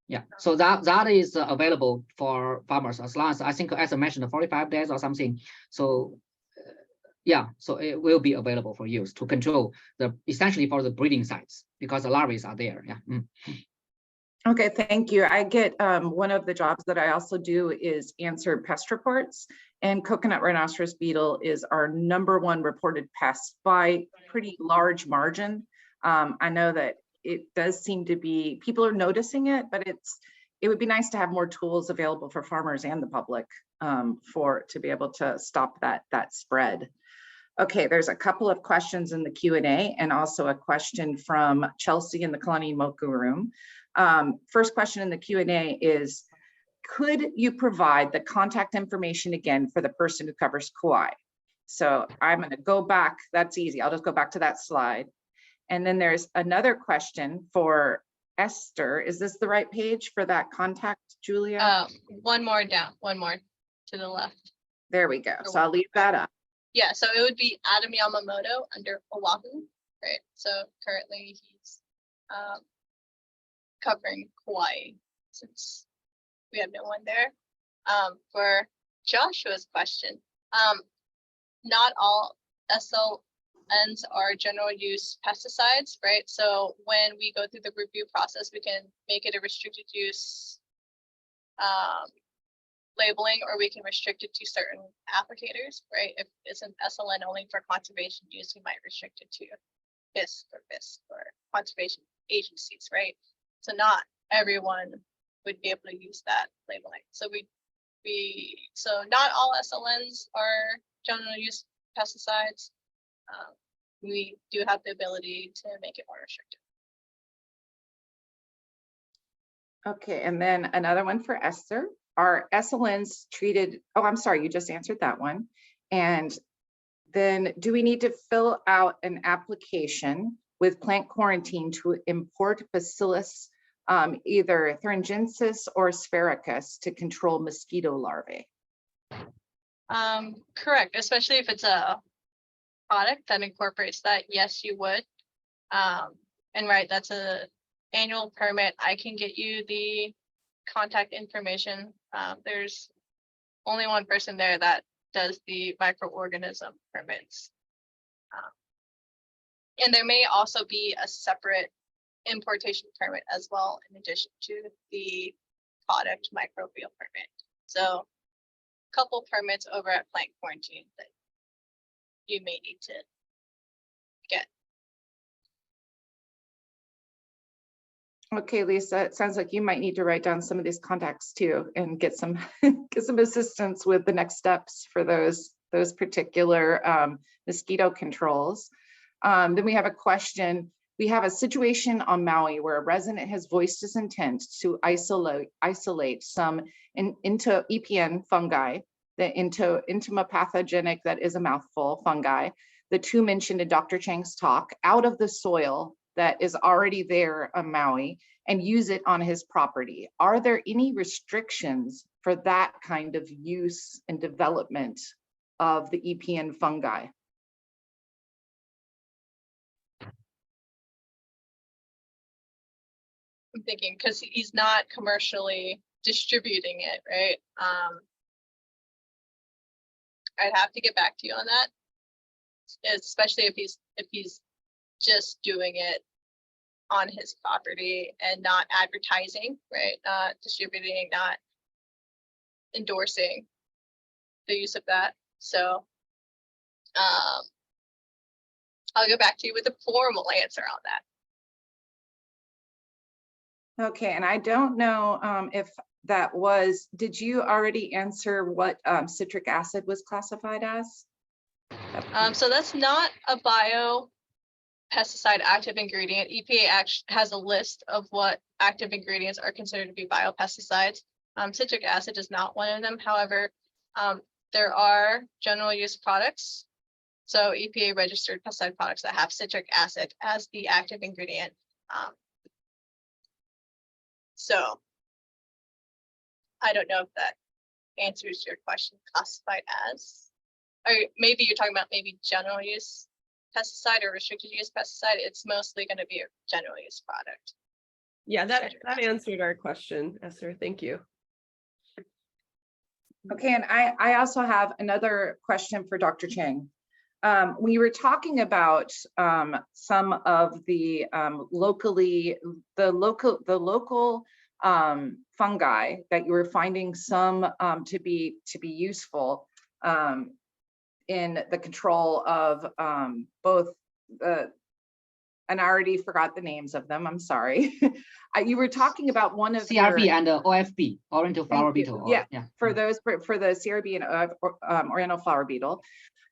Yeah, so that is available for farmers as long as, I think, as I mentioned, 45 days or something. So yeah, so it will be available for use to control essentially for the breeding sites, because the larvae are there. Yeah. Okay, thank you. I get one of the jobs that I also do is answer pest reports, and coconut rhinoceros beetle is our #1 reported pest by pretty large margin. I know that it does seem to be, people are noticing it, but it would be nice to have more tools available for farmers and the public to be able to stop that spread. Okay, there's a couple of questions in the Q&A and also a question from Chelsea in the Kalani Moku room. First question in the Q&A is, could you provide the contact information again for the person who covers HawaiʻI? So I'm going to go back. That's easy. I'll just go back to that slide. And then there's another question for Esther. Is this the right page for that contact, Julia? One more down, one more to the left. There we go. So I'll leave that up. Yeah, so it would be Adam Yamamoto under Oahu, right? So currently he's covering Hawaii since we have no one there. For Joshua's question, not all SLNs are general use pesticides, right? So when we go through the review process, we can make it a restricted use labeling, or we can restrict it to certain applicators, right? If it's an SLN only for conservation use, we might restrict it to HISC or conservation agencies, right? So not everyone would be able to use that labeling. So so not all SLNs are general use pesticides. We do have the ability to make it more restricted. Okay, and then another one for Esther. Are SLNs treated? Oh, I'm sorry, you just answered that one. And then do we need to fill out an application with plant quarantine to import Bacillus, either thuringiensis or sphaericus, to control mosquito larvae? Correct, especially if it's a product that incorporates that, yes, you would. And right, that's a annual permit. I can get you the contact information. There's only one person there that does the microorganism permits. And there may also be a separate importation permit as well, in addition to the product microbial permit. So a couple permits over at plant quarantine that you may need to get. Okay, Lisa, it sounds like you might need to write down some of these contacts too and get some get some assistance with the next steps for those particular mosquito controls. Then we have a question. We have a situation on Maui where a resident has voiced his intent to isolate some into EPN fungi, the entomopathogenic, that is a mouthful, fungi, the two mentioned in Dr. Chang's talk, out of the soil that is already there on Maui and use it on his property. Are there any restrictions for that kind of use and development of the EPN fungi? I'm thinking because he's not commercially distributing it, right? I'd have to get back to you on that, especially if he's just doing it on his property and not advertising, right? Not distributing, not endorsing the use of that. So I'll go back to you with a formal answer on that. Okay, and I don't know if that was, did you already answer what citric acid was classified as? So that's not a biopesticide active ingredient. EPA has a list of what active ingredients are considered to be biopesticides. Citric acid is not one of them. However, there are general use products, so EPA registered pesticide products that have citric acid as the active ingredient. So I don't know if that answers your question, classified as, or maybe you're talking about maybe general use pesticide or restricted use pesticide. It's mostly going to be a general use product. Yeah, that answered our question, Esther. Thank you. Okay, and I also have another question for Dr. Chang. We were talking about some of the local fungi that you were finding some to be useful in the control of both and I already forgot the names of them. I'm sorry. You were talking about one of CRB your, and OFB, Oriental Flower Thank you. Beetle. Yeah, yeah. for those, for the CRB and Oriental Flower Beetle.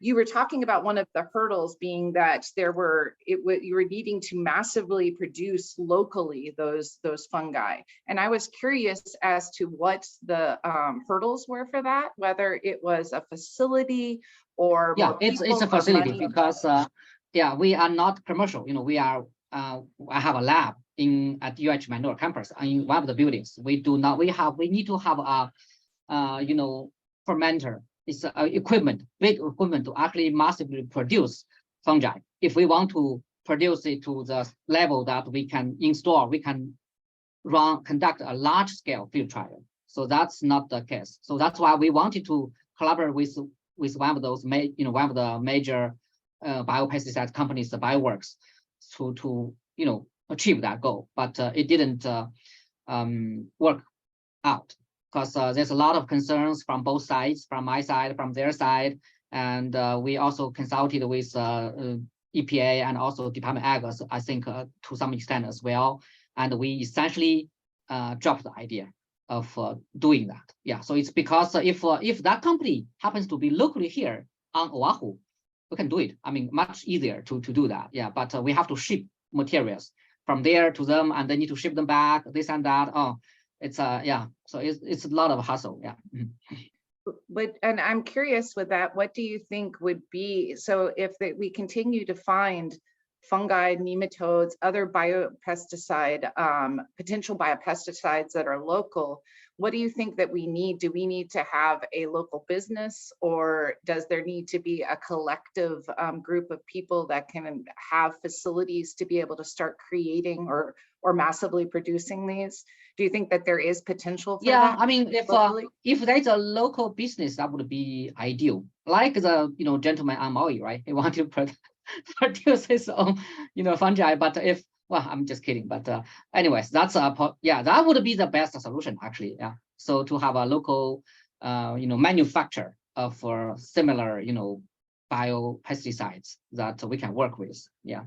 You were talking about one of the hurdles being that you were needing to massively produce locally those fungi. And I was curious as to what the hurdles were for that, whether it was a facility or Yeah, it's a facility because yeah, we are not commercial. You know, we are I have a lab at UH Mānoa campus in one of the buildings. We need to have a you know, fermenter. It's equipment, big equipment to actually massively produce fungi. If we want to produce it to the level that we can install, we can conduct a large scale field trial. So that's not the case. So that's why we wanted to collaborate with one of those, one of the major biopesticide companies, the Bioworks, to you know, achieve that goal. But it didn't work out, because there's a lot of concerns from both sides, from my side, from their side. And we also consulted with EPA and also Department of Ag, I think to some extent as well. And we essentially dropped the idea of doing that. Yeah, so it's because if that company happens to be locally here on Oahu, we can do it. I mean, much easier to do that. Yeah, but we have to ship materials from there to them, and they need to ship them back, this and that. Oh, it's yeah, so it's a lot of hassle. Yeah. But, and I'm curious with that, what do you think would be, so if we continue to find fungi, nematodes, other biopesticide, potential biopesticides that are local, what do you think that we need? Do we need to have a local business, or does there need to be a collective group of people that can have facilities to be able to start creating or massively producing these? Do you think that there is potential for that? I mean, if there's a local business, that would be ideal. Like the gentleman on Maui, right? He wanted to produce his own fungi, but well, I'm just kidding. But anyways, that's that would be the best solution actually. Yeah. So to have a local manufacturer of similar biopesticides that we can work with. Yeah.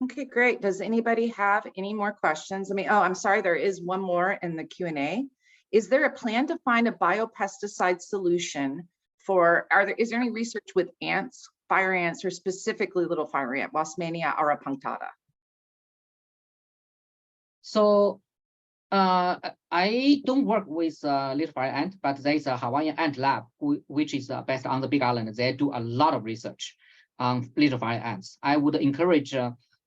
Okay, great. Does anybody have any more questions? I mean, oh, I'm sorry, there is one more in the Q&A. Is there a plan to find a biopesticide solution for, is there any research with ants, fire ants, or specifically little fire ant, Wasmannia auropunctata? So I don't work with little fire ant, but there's a Hawaiian ant lab, which is based on the Big Island. They do a lot of research on little fire ants. I would encourage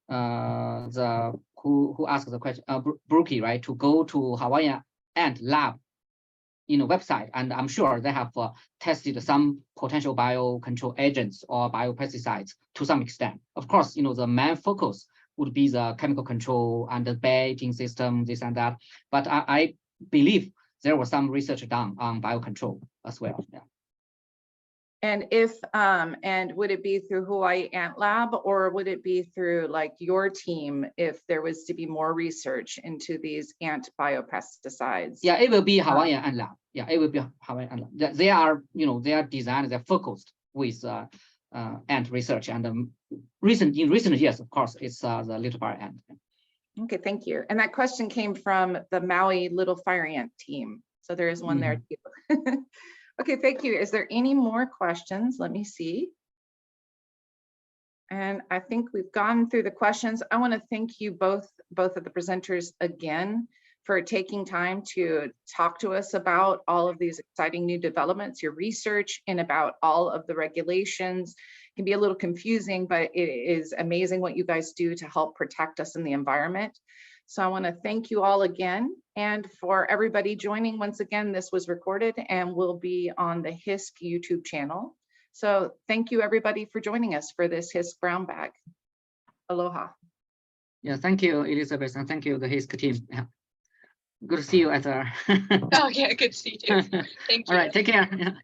who asked the question, Brookie, right, to go to Hawaiian ant lab website, and I'm sure they have tested some potential biocontrol agents or biopesticides to some extent. Of course, the main focus would be the chemical control and the baiting system, this and that. But I believe there was some research done on biocontrol as well. Yeah. And and would it be through Hawaii Ant Lab, or would it be through like your team if there was to be more research into these ant biopesticides? Yeah, it will be Hawaiian Ant Lab. Yeah, it will be Hawaiian Ant Lab. They are, they are designed, they're focused with ant research, and in recent years, of course, it's the little fire ant. Okay, thank you. And that question came from the Maui little fire ant team. So there is one there too. Okay, thank you. Is there any more questions? Let me see. And I think we've gone through the questions. I want to thank you both of the presenters again for taking time to talk to us about all of these exciting new developments, your research, and about all of the regulations. It can be a little confusing, but it is amazing what you guys do to help protect us in the environment. So I want to thank you all again. And for everybody joining, once again, this was recorded and will be on the HISC YouTube channel. So thank you everybody for joining us for this HISC Brown Bag. Aloha. Yeah, thank you, Elizabeth, and thank you, the HISC team. Yeah. Good to see you, Esther. Oh yeah, good to see you too. Thank you. All right, take care. Yeah.